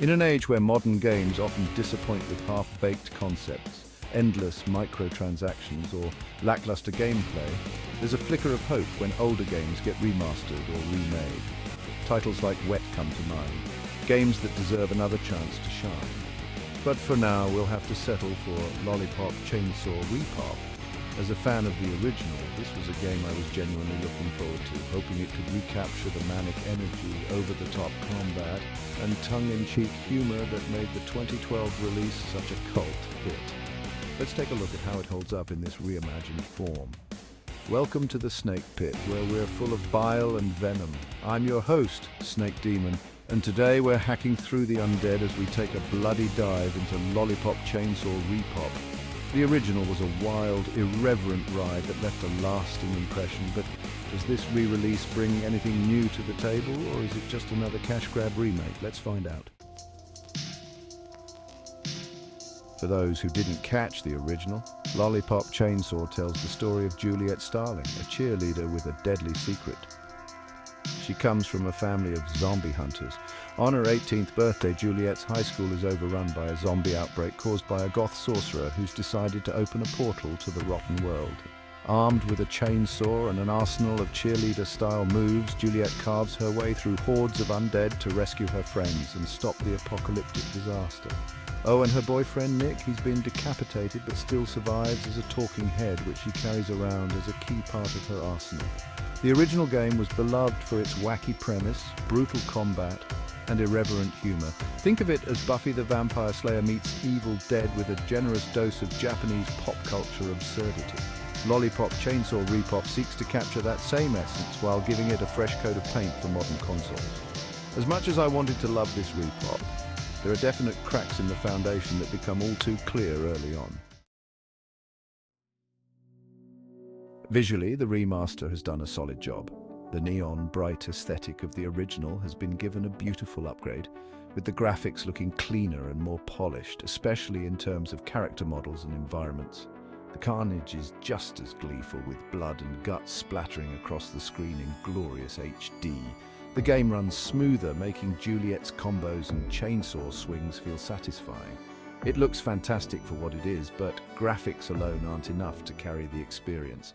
In an age where modern games often disappoint with half-baked concepts, endless microtransactions, or lackluster gameplay, there's a flicker of hope when older games get remastered or remade. Titles like Wet come to mind, games that deserve another chance to shine. But for now, we'll have to settle for Lollipop, Chainsaw, Repop. As a fan of the original, this was a game I was genuinely looking forward to, hoping it could recapture the manic energy, over-the-top combat, and tongue-in-cheek humor that made the 2012 release such a cult hit. Let's take a look at how it holds up in this reimagined form. Welcome to the Snake Pit, where we're full of bile and venom. I'm your host, Snake Demon, and today we're hacking through the undead as we take a bloody dive into Lollipop, Chainsaw, Repop. The original was a wild, irreverent ride that left a lasting impression, but does this re-release bring anything new to the table, or is it just another cash grab remake? Let's find out. For those who didn't catch the original, Lollipop Chainsaw tells the story of Juliet Starling, a cheerleader with a deadly secret. She comes from a family of zombie hunters. On her 18th birthday, Juliet's high school is overrun by a zombie outbreak caused by a goth sorcerer who's decided to open a portal to the rotten world. Armed with a chainsaw and an arsenal of cheerleader-style moves, Juliet carves her way through hordes of undead to rescue her friends and stop the apocalyptic disaster. Oh, and her boyfriend Nick, he's been decapitated but still survives as a talking head which she carries around as a key part of her arsenal. The original game was beloved for its wacky premise, brutal combat, and irreverent humor. Think of it as Buffy the Vampire Slayer meets Evil Dead with a generous dose of Japanese pop culture absurdity. Lollipop Chainsaw Repop seeks to capture that same essence while giving it a fresh coat of paint for modern consoles. As much as I wanted to love this Repop, there are definite cracks in the foundation that become all too clear early on. Visually, the remaster has done a solid job. The neon, bright aesthetic of the original has been given a beautiful upgrade, with the graphics looking cleaner and more polished, especially in terms of character models and environments. The carnage is just as gleeful, with blood and guts splattering across the screen in glorious HD. The game runs smoother, making Juliet's combos and chainsaw swings feel satisfying. It looks fantastic for what it is, but graphics alone aren't enough to carry the experience.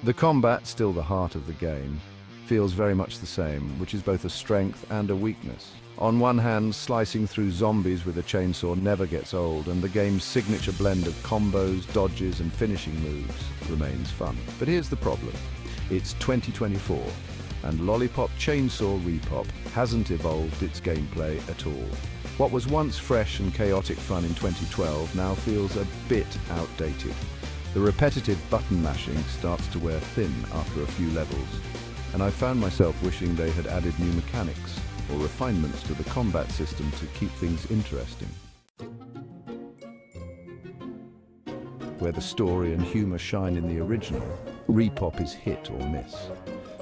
The combat, still the heart of the game, feels very much the same, which is both a strength and a weakness. On one hand, slicing through zombies with a chainsaw never gets old, and the game's signature blend of combos, dodges, and finishing moves remains fun. But here's the problem. It's 2024, and Lollipop Chainsaw Repop hasn't evolved its gameplay at all. What was once fresh and chaotic fun in 2012 now feels a bit outdated. The repetitive button mashing starts to wear thin after a few levels, and I found myself wishing they had added new mechanics or refinements to the combat system to keep things interesting. Where the story and humor shine in the original, Repop is hit or miss.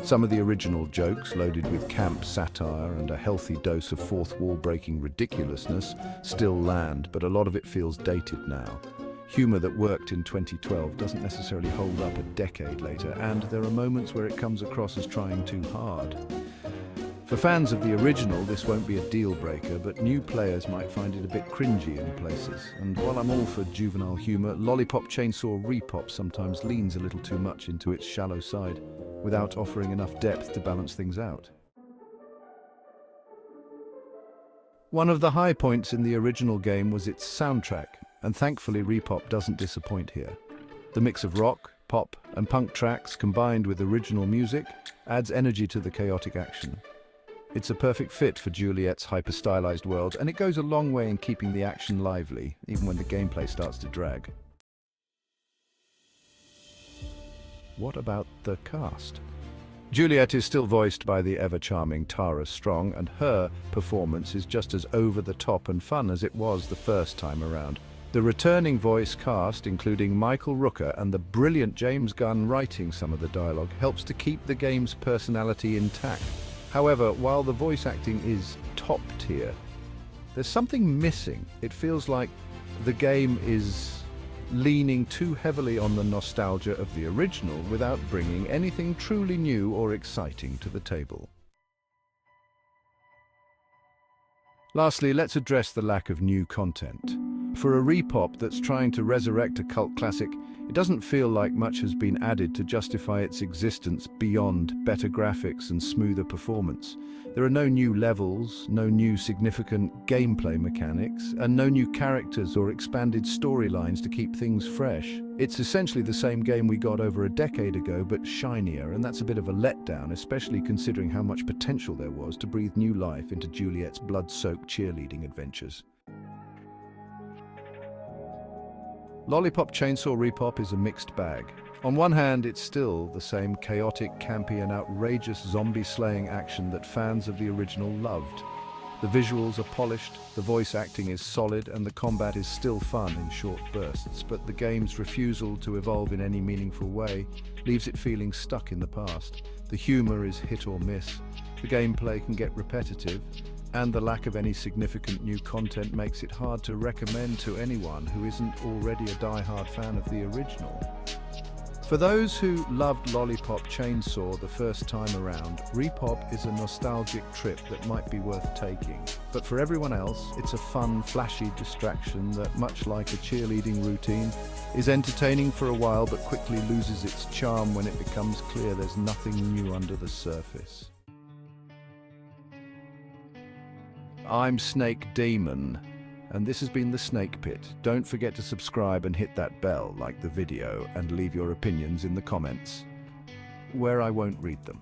Some of the original jokes, loaded with camp satire and a healthy dose of fourth wall-breaking ridiculousness, still land, but a lot of it feels dated now. Humor that worked in 2012 doesn't necessarily hold up a decade later, and there are moments where it comes across as trying too hard. For fans of the original, this won't be a deal breaker, but new players might find it a bit cringy in places. And while I'm all for juvenile humor, Lollipop Chainsaw Repop sometimes leans a little too much into its shallow side, without offering enough depth to balance things out. One of the high points in the original game was its soundtrack, and thankfully Repop doesn't disappoint here. The mix of rock, pop, and punk tracks combined with original music adds energy to the chaotic action. It's a perfect fit for Juliet's hyper-stylized world, and it goes a long way in keeping the action lively, even when the gameplay starts to drag. What about the cast? Juliet is still voiced by the ever-charming Tara Strong, and her performance is just as over-the-top and fun as it was the first time around. The returning voice cast, including Michael Rooker and the brilliant James Gunn writing some of the dialogue, helps to keep the game's personality intact. However, while the voice acting is top tier, there's something missing. It feels like the game is leaning too heavily on the nostalgia of the original without bringing anything truly new or exciting to the table. Lastly, let's address the lack of new content. For a Repop that's trying to resurrect a cult classic, it doesn't feel like much has been added to justify its existence beyond better graphics and smoother performance. There are no new levels, no new significant gameplay mechanics, and no new characters or expanded storylines to keep things fresh. It's essentially the same game we got over a decade ago, but shinier, and that's a bit of a letdown, especially considering how much potential there was to breathe new life into Juliet's blood-soaked cheerleading adventures. Lollipop Chainsaw Repop is a mixed bag. On one hand, it's still the same chaotic, campy and outrageous zombie-slaying action that fans of the original loved. The visuals are polished, the voice acting is solid, and the combat is still fun in short bursts, but the game's refusal to evolve in any meaningful way leaves it feeling stuck in the past. The humor is hit or miss, the gameplay can get repetitive, and the lack of any significant new content makes it hard to recommend to anyone who isn't already a die-hard fan of the original. For those who loved Lollipop Chainsaw the first time around, Repop is a nostalgic trip that might be worth taking. But for everyone else, it's a fun, flashy distraction that, much like a cheerleading routine, is entertaining for a while but quickly loses its charm when it becomes clear there's nothing new under the surface. I'm Snake Demon, and this has been The Snake Pit. Don't forget to subscribe and hit that bell, like the video, and leave your opinions in the comments, where I won't read them.